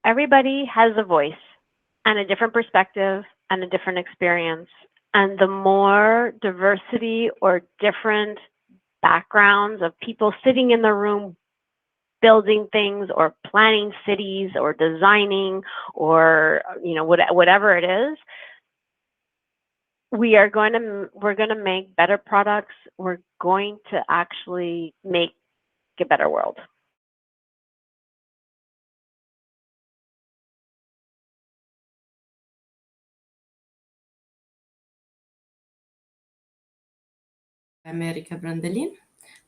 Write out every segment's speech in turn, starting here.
Everybody has a voice and a different perspective and a different experience. And the more diversity or different backgrounds of people sitting in the room building things or planning cities or designing or whatever it is, we're going to make better products. We're going to actually make a better world. I'm Erika Brandelin.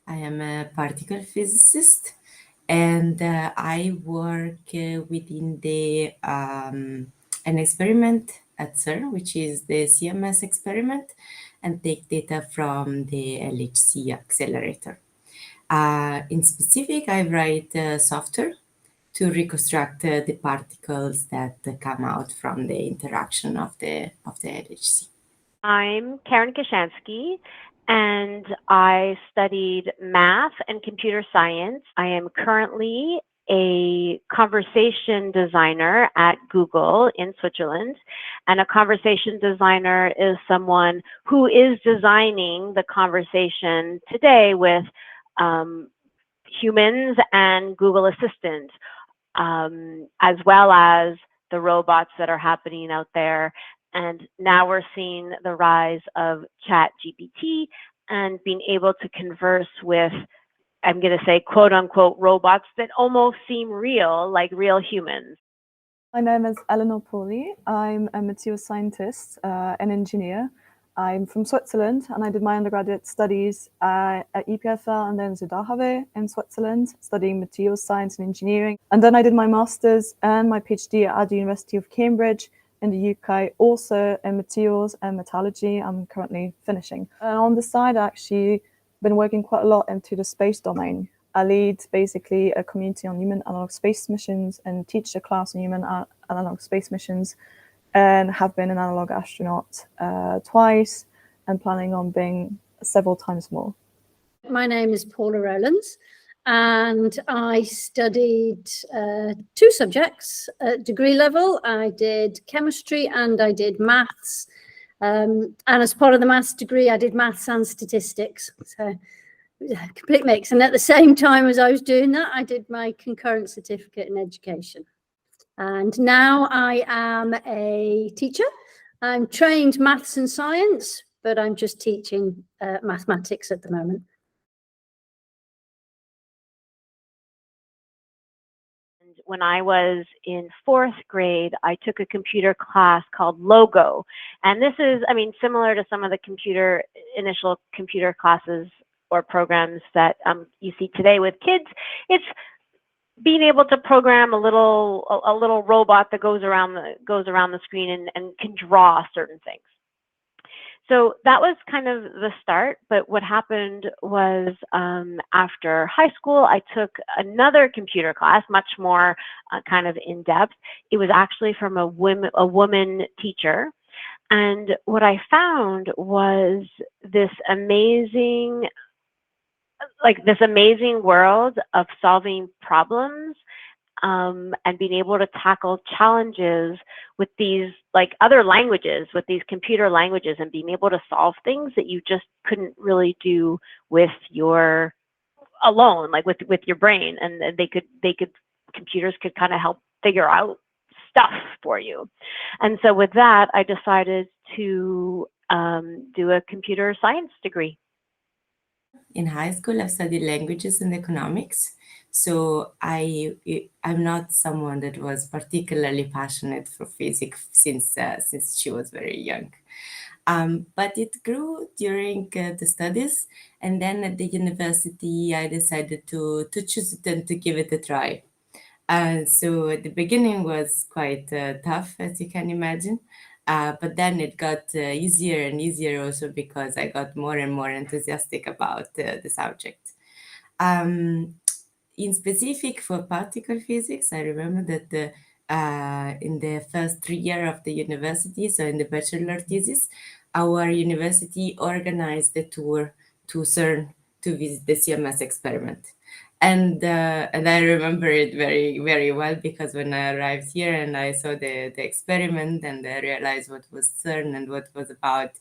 I am a particle physicist, and I work within the an experiment at CERN, which is the CMS experiment, and take data from the LHC accelerator. In specific, I write software to reconstruct the particles that come out from the interaction of the LHC. I'm Karen Kashansky, and I studied math and computer science. I am currently a conversation designer at Google in Switzerland. And a conversation designer is someone who is designing the conversation today with humans and Google Assistant, as well as the robots that are happening out there. And now we're seeing the rise of Chat GPT and being able to converse with, I'm going to say, quote unquote, robots that almost seem real, like real humans. My name is Eleanor Pauly. I'm a material scientist and engineer. I'm from Switzerland, and I did my undergraduate studies at EPFL and then Zuidhaven in Switzerland, studying materials science and engineering. And then I did my master's and my PhD at the University of Cambridge in the UK, also in materials and metallurgy. I'm currently finishing. And on the side, I actually been working quite a lot into the space domain. I lead basically a community on human analog space missions and teach a class on human analog space missions, and have been an analog astronaut twice and planning on being several times more. My name is Paula Rowlands, and I studied two subjects at degree level. I did chemistry and I did maths. And as part of the maths degree, I did maths and statistics. So complete mix. And at the same time as I was doing that, I did my concurrent certificate in education. And now I am a teacher. I'm trained maths and science, but I'm just teaching mathematics at the moment. When I was in fourth grade, I took a computer class called Logo. And this is, similar to some of the initial computer classes or programs that you see today with kids. It's being able to program a little robot that goes around the screen and can draw certain things. So that was kind of the start. But what happened was after high school, I took another computer class, much more kind of in depth. It was actually from a woman teacher. And what I found was this amazing world of solving problems and being able to tackle challenges with these other languages, with these computer languages, and being able to solve things that you just couldn't really do with your alone, with your brain. And computers could kind of help figure out stuff for you. And so with that, I decided to do a computer science degree. In high school, I've studied languages and economics. So I'm not someone that was particularly passionate for physics since she was very young. But it grew during the studies. And then at the university, I decided to choose it and to give it a try. So at the beginning was quite tough, as you can imagine. But then it got easier and easier also because I got more and more enthusiastic about the subject. In specific for particle physics, I remember that in the first 3 years of the university, so in the bachelor thesis, our university organized a tour to CERN to visit the CMS experiment. And I remember it very, very well, because when I arrived here and I saw the experiment and I realized what was CERN and what it was about,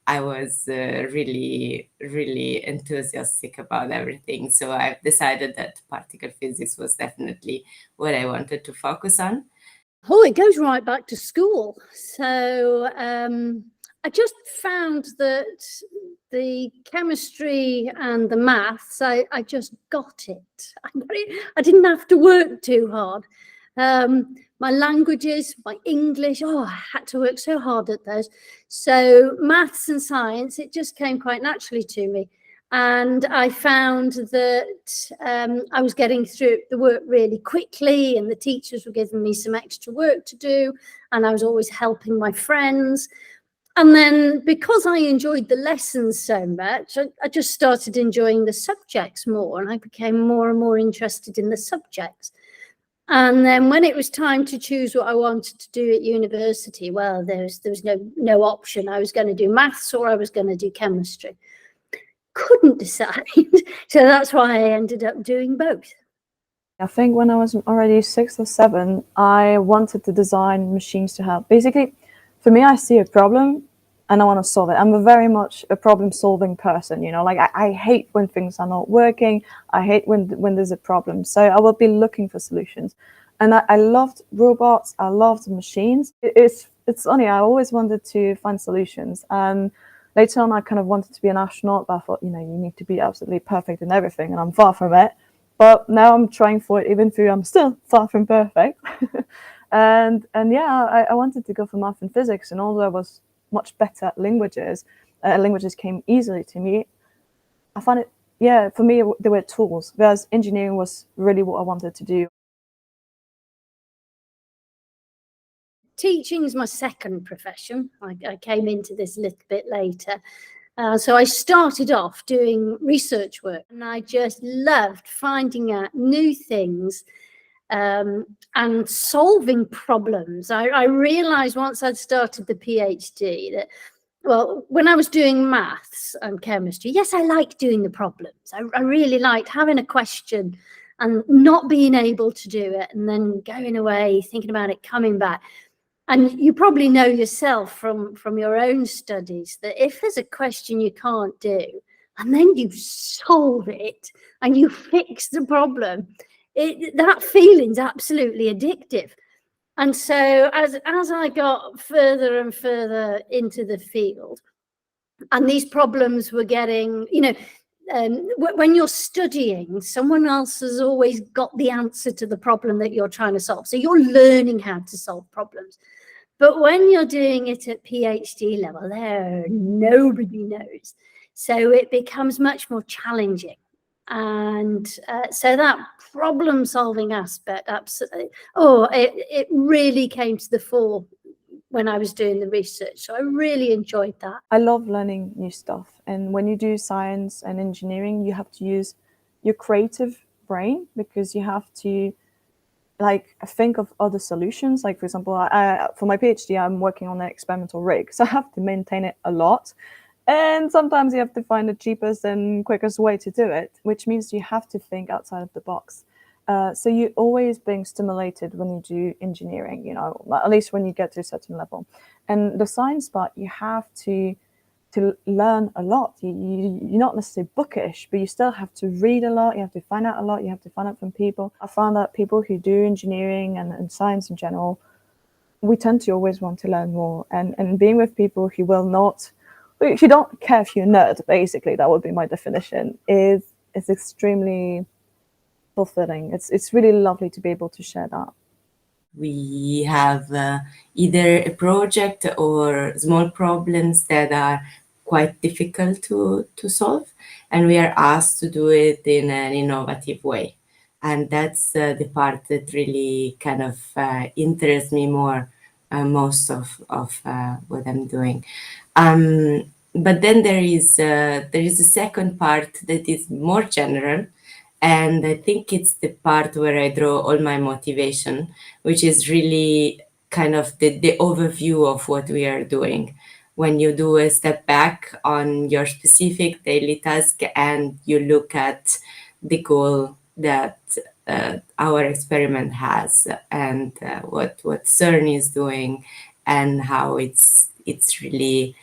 I was really, really enthusiastic about everything. So I've decided that particle physics was definitely what I wanted to focus on. Oh, it goes right back to school. So I just found that the chemistry and the maths, I just got it. I didn't have to work too hard. My languages, my English, oh, I had to work so hard at those. So maths and science, it just came quite naturally to me. And I found that I was getting through the work really quickly, and the teachers were giving me some extra work to do, and I was always helping my friends. And then because I enjoyed the lessons so much, I just started enjoying the subjects more, and I became more and more interested in the subjects. And then when it was time to choose what I wanted to do at university, well, there was no option. I was going to do maths or I was going to do chemistry. Couldn't decide. So that's why I ended up doing both. I think when I was already 6 or 7, I wanted to design machines to help. Basically, for me, I see a problem and I want to solve it. I'm very much a problem-solving person, you know, like I hate when things are not working. I hate when there's a problem. So I will be looking for solutions. And I loved robots. I loved machines. It's funny. I always wanted to find solutions. And later on, I kind of wanted to be an astronaut, but I thought, you know, you need to be absolutely perfect in everything, and I'm far from it. But now I'm trying for it, even though I'm still far from perfect. and yeah, I wanted to go for math and physics, and although I was much better at languages, languages came easily to me. I found it, yeah, for me, they were tools, whereas engineering was really what I wanted to do. Teaching is my second profession. I came into this a little bit later. So I started off doing research work, and I just loved finding out new things and solving problems. I realized once I'd started the PhD that, well, when I was doing maths and chemistry, yes, I liked doing the problems. I really liked having a question and not being able to do it, and then going away, thinking about it, coming back. And you probably know yourself from your own studies that if there's a question you can't do, and then you solve it and you fix the problem, that feeling's absolutely addictive. And so as I got further and further into the field, and these problems were getting, you know, when you're studying, someone else has always got the answer to the problem that you're trying to solve. So you're learning how to solve problems. But when you're doing it at PhD level, nobody knows. So it becomes much more challenging. And so that problem-solving aspect, absolutely, it really came to the fore when I was doing the research. So I really enjoyed that. I love learning new stuff. And when you do science and engineering, you have to use your creative brain, because you have to think of other solutions. Like, for example, for my PhD, I'm working on an experimental rig, so I have to maintain it a lot. And sometimes you have to find the cheapest and quickest way to do it, which means you have to think outside of the box. So you're always being stimulated when you do engineering, you know, at least when you get to a certain level. And the science part, you have to learn a lot. You're not necessarily bookish, but you still have to read a lot. You have to find out a lot. You have to find out from people. I found that people who do engineering and science in general, we tend to always want to learn more. And being with people who don't care if you're a nerd, basically, that would be my definition, is extremely fulfilling. It's really lovely to be able to share that. We have either a project or small problems that are quite difficult to solve, and we are asked to do it in an innovative way. And that's the part that really kind of interests me more, most of what I'm doing. But then there is a second part that is more general, and I think it's the part where I draw all my motivation, which is really kind of the overview of what we are doing. When you do a step back on your specific daily task and you look at the goal that our experiment has, and what CERN is doing, and how it's really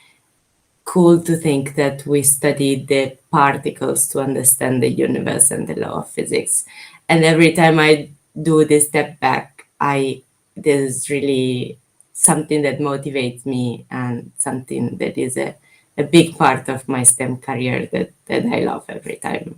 cool to think that we study the particles to understand the universe and the law of physics. And every time I do this step back, this is really something that motivates me, and something that is a big part of my STEM career that I love every time.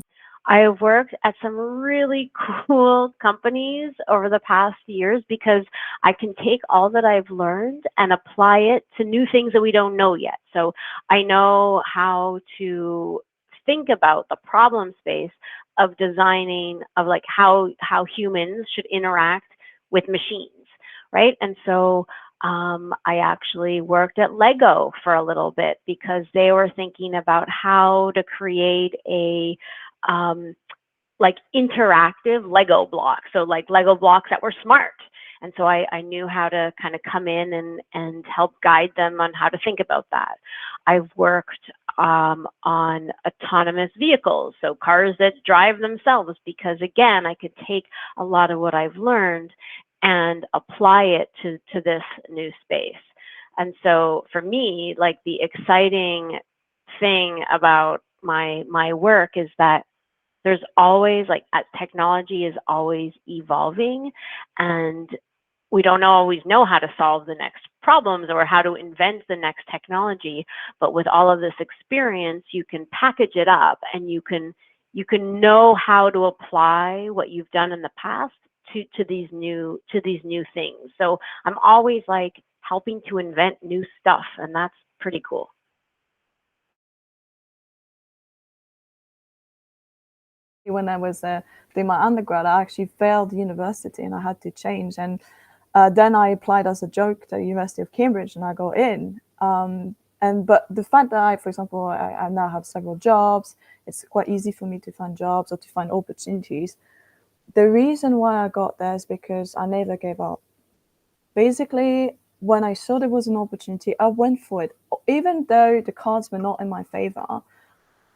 I have worked at some really cool companies over the past years because I can take all that I've learned and apply it to new things that we don't know yet. So I know how to think about the problem space of designing, of like how humans should interact with machines, right? And so I actually worked at Lego for a little bit because they were thinking about how to create a like interactive Lego blocks. So like Lego blocks that were smart. And so I knew how to kind of come in and help guide them on how to think about that. I've worked on autonomous vehicles, so cars that drive themselves, because again, I could take a lot of what I've learned and apply it to this new space. And so for me, like the exciting thing about my work is that there's always like technology is always evolving, and we don't always know how to solve the next problems or how to invent the next technology. But with all of this experience, you can package it up, and you can know how to apply what you've done in the past to these new things. So I'm always like helping to invent new stuff, and that's pretty cool. When I was doing my undergrad, I actually failed university and I had to change. And then I applied as a joke to the University of Cambridge and I got in. But the fact that for example, I now have several jobs, it's quite easy for me to find jobs or to find opportunities. The reason why I got there is because I never gave up. Basically, when I saw there was an opportunity, I went for it. Even though the cards were not in my favor,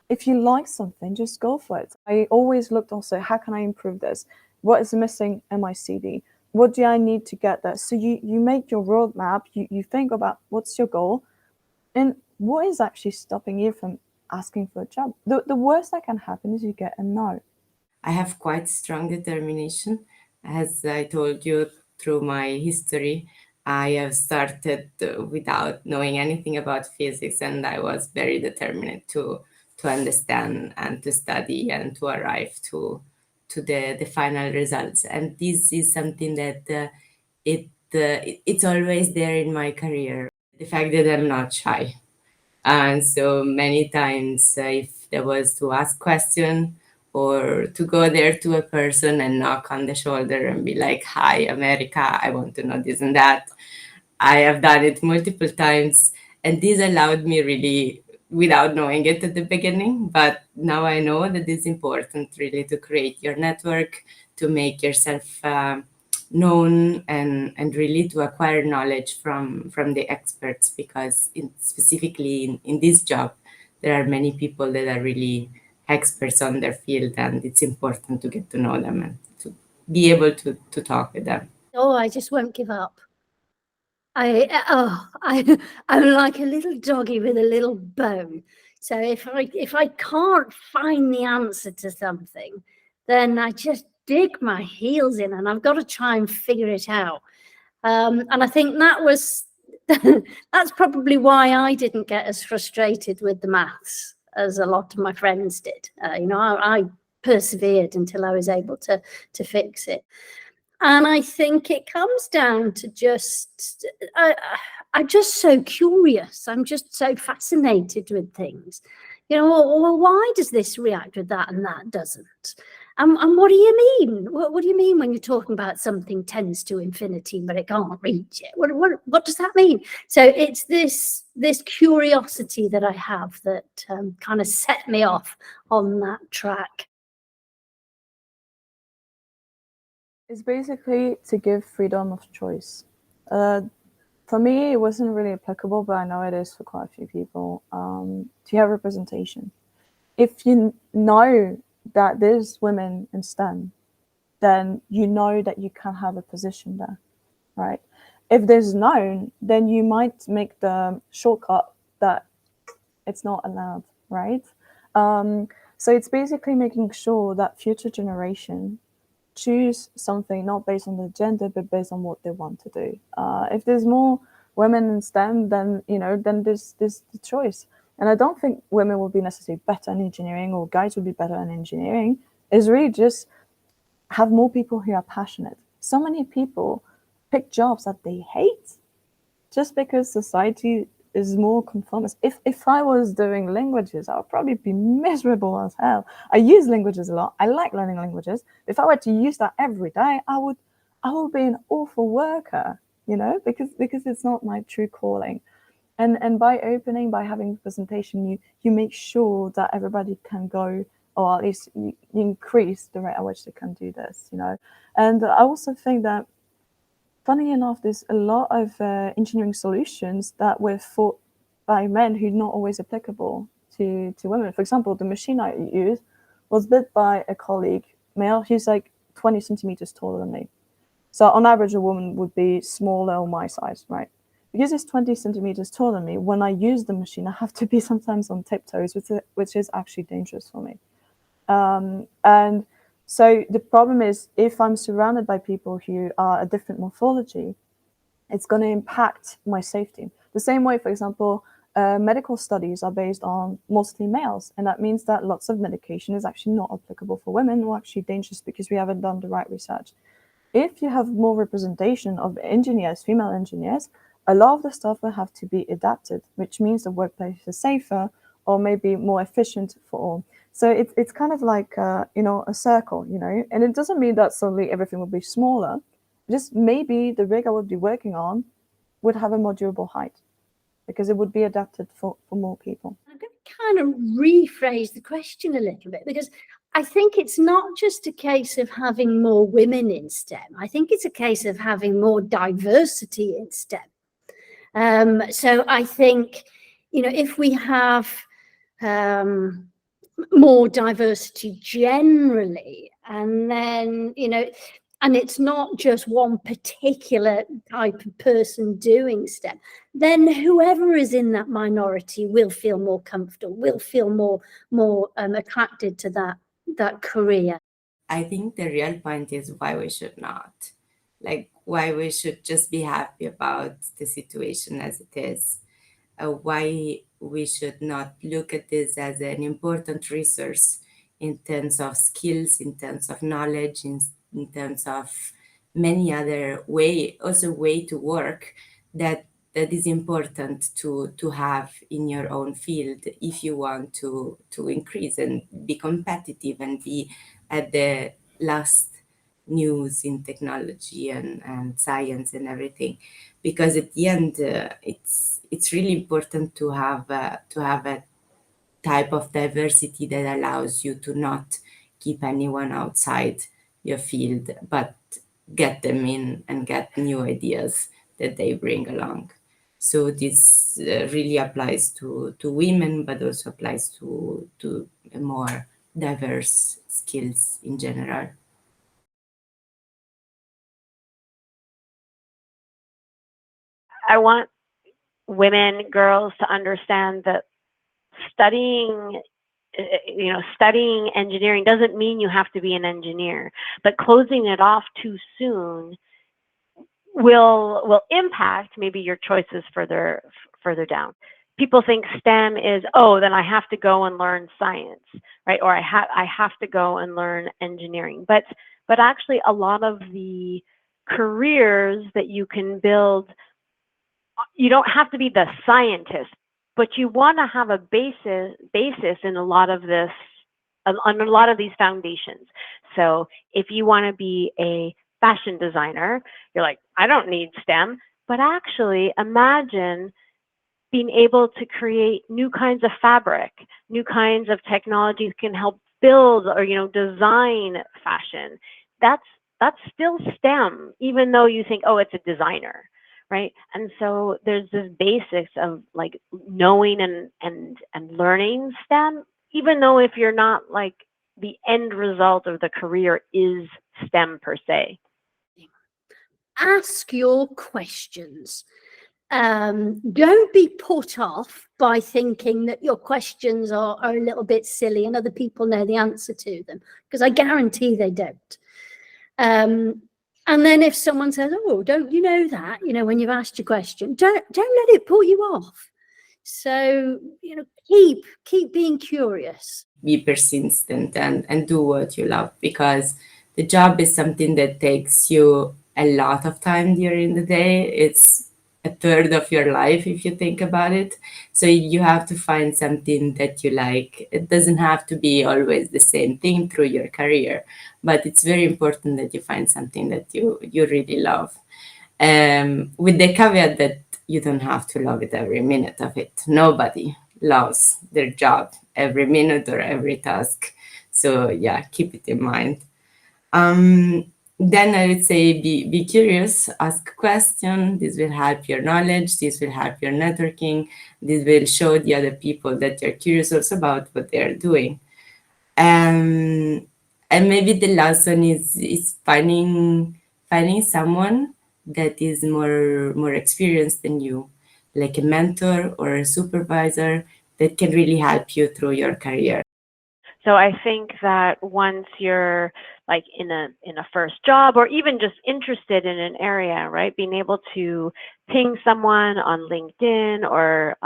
if you like something, just go for it. I always looked also, how can I improve this? What is missing in my CV? What do I need to get there? So you make your roadmap, you think about what's your goal, and what is actually stopping you from asking for a job. The worst that can happen is you get a no. I have quite strong determination. As I told you, through my history, I have started without knowing anything about physics, and I was very determined to understand and to study and to arrive to the final results. And this is something that it's always there in my career. The fact that I'm not shy. And so many times, if there was to ask question or to go there to a person and knock on the shoulder and be like, "Hi, America, I want to know this and that," I have done it multiple times, and this allowed me really, without knowing it at the beginning, but now I know that it's important really to create your network, to make yourself known, and really to acquire knowledge from the experts, because specifically in this job, there are many people that are really experts on their field, and it's important to get to know them and to be able to talk with them. Oh, I just won't give up. I'm like a little doggy with a little bone. So if I can't find the answer to something, then I just dig my heels in and I've got to try and figure it out. And I think that's probably why I didn't get as frustrated with the maths as a lot of my friends did. I persevered until I was able to fix it. And I think it comes down to just, I'm just so curious. I'm just so fascinated with things. Well, why does this react with that and that doesn't? And what do you mean? What do you mean when you're talking about something tends to infinity, but it can't reach it? What does that mean? So it's this curiosity that I have that kind of set me off on that track. It's basically to give freedom of choice. For me, it wasn't really applicable, but I know it is for quite a few people, to have representation. If you know that there's women in STEM, then you know that you can have a position there, right? If there's none, then you might make the shortcut that it's not allowed, right? So it's basically making sure that future generation choose something not based on the gender, but based on what they want to do. If there's more women in STEM, then then there's the choice. And I don't think women will be necessarily better in engineering or guys will be better in engineering. It's really just have more people who are passionate. So many people pick jobs that they hate just because society is more conformist. If I was doing languages, I would probably be miserable as hell. I use languages a lot. I like learning languages. If I were to use that every day, I would be an awful worker, because it's not my true calling. And by having presentation, you make sure that everybody can go, or at least you increase the rate at which they can do this, And I also think that, funny enough, there's a lot of engineering solutions that were thought by men who are not always applicable to women. For example, the machine I use was built by a colleague, male, who's like 20 centimeters taller than me. So on average, a woman would be smaller or my size, right? Because he's 20 centimeters taller than me, when I use the machine, I have to be sometimes on tiptoes, which is actually dangerous for me. And so the problem is, if I'm surrounded by people who are a different morphology, it's going to impact my safety. The same way, for example, medical studies are based on mostly males, and that means that lots of medication is actually not applicable for women, or actually dangerous because we haven't done the right research. If you have more representation of engineers, female engineers, a lot of the stuff will have to be adapted, which means the workplace is safer or maybe more efficient for all. So it's kind of like a circle, and it doesn't mean that suddenly everything will be smaller. Just maybe the rig I would be working on would have a more durable height because it would be adapted for more people. I'm going to kind of rephrase the question a little bit, because I think it's not just a case of having more women in STEM. I think it's a case of having more diversity in STEM. So I think, if we have more diversity generally, and then, and it's not just one particular type of person doing STEM, then whoever is in that minority will feel more comfortable, will feel more attracted to that career. I think the real point is why we should not. Like, why we should just be happy about the situation as it is. Why we should not look at this as an important resource in terms of skills, in terms of knowledge, in terms of many other way to work that is important to have in your own field if you want to increase and be competitive and be at the last news in technology and science and everything, because at the end it's really important to have a type of diversity that allows you to not keep anyone outside your field, but get them in and get new ideas that they bring along. So this really applies to women, but also applies to more diverse skills in general. I want women, girls to understand that studying engineering doesn't mean you have to be an engineer, but closing it off too soon will impact maybe your choices further down. People think STEM is, oh, then I have to go and learn science, right? Or I have to go and learn engineering. But actually, a lot of the careers that you can build, you don't have to be the scientist, but you want to have a basis in a lot of this, on a lot of these foundations. So if you want to be a fashion designer, you're like, I don't need STEM, but actually imagine being able to create new kinds of fabric, new kinds of technologies can help build or design fashion. That's still STEM, even though you think, oh, it's a designer, right? And so there's this basics of like knowing and learning STEM, even though if you're not like the end result of the career is STEM per se. Ask your questions. Don't be put off by thinking that your questions are a little bit silly and other people know the answer to them, because I guarantee they don't. And then if someone says, oh, don't you know that, you know, when you've asked your question, don't let it put you off. So, you know, keep being curious. Be persistent and do what you love, because the job is something that takes you a lot of time during the day. It's a third of your life if you think about it. So you have to find something that you like. It doesn't have to be always the same thing through your career, but it's very important that you find something that you really love. With the caveat that you don't have to love it every minute of it. Nobody loves their job every minute or every task. So yeah, keep it in mind. Then I would say be curious, ask questions. This will help your knowledge. This will help your networking. This will show the other people that you're curious also about what they're doing. And maybe the last one is finding someone that is more experienced than you, like a mentor or a supervisor that can really help you through your career. So I think that once you're like in a first job, or even just interested in an area, right, being able to ping someone on LinkedIn or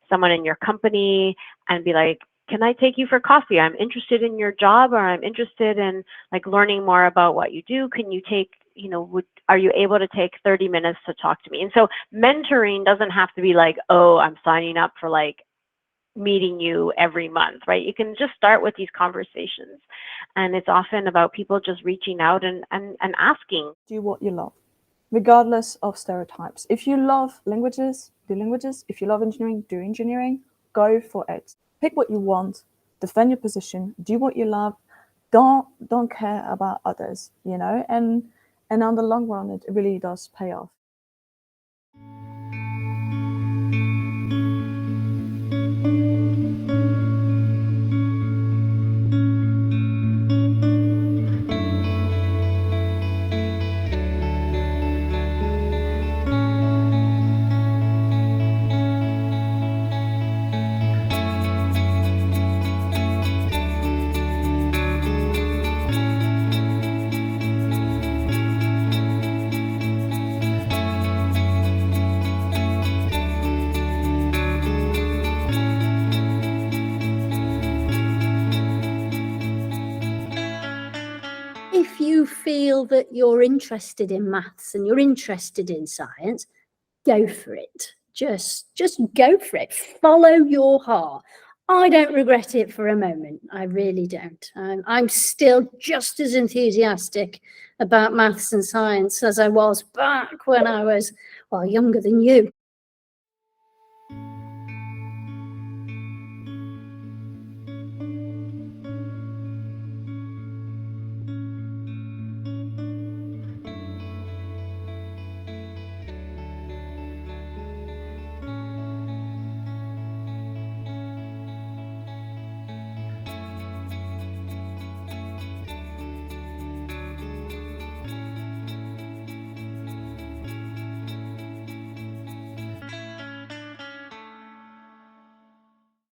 someone in your company and be like, can I take you for coffee? I'm interested in your job, or I'm interested in like learning more about what you do. Can you take, you know, are you able to take 30 minutes to talk to me? And so mentoring doesn't have to be like, oh, I'm signing up for like meeting you every month, right? You can just start with these conversations. And it's often about people just reaching out and asking. Do what you love, regardless of stereotypes. If you love languages, do languages. If you love engineering, do engineering. Go for it. Pick what you want, defend your position, do what you love. Don't care about others, you know, and on the long run, it really does pay off. If you feel that you're interested in maths and you're interested in science, go for it. Just go for it. Follow your heart. I don't regret it for a moment. I really don't. I'm still just as enthusiastic about maths and science as I was back when I was, well, younger than you.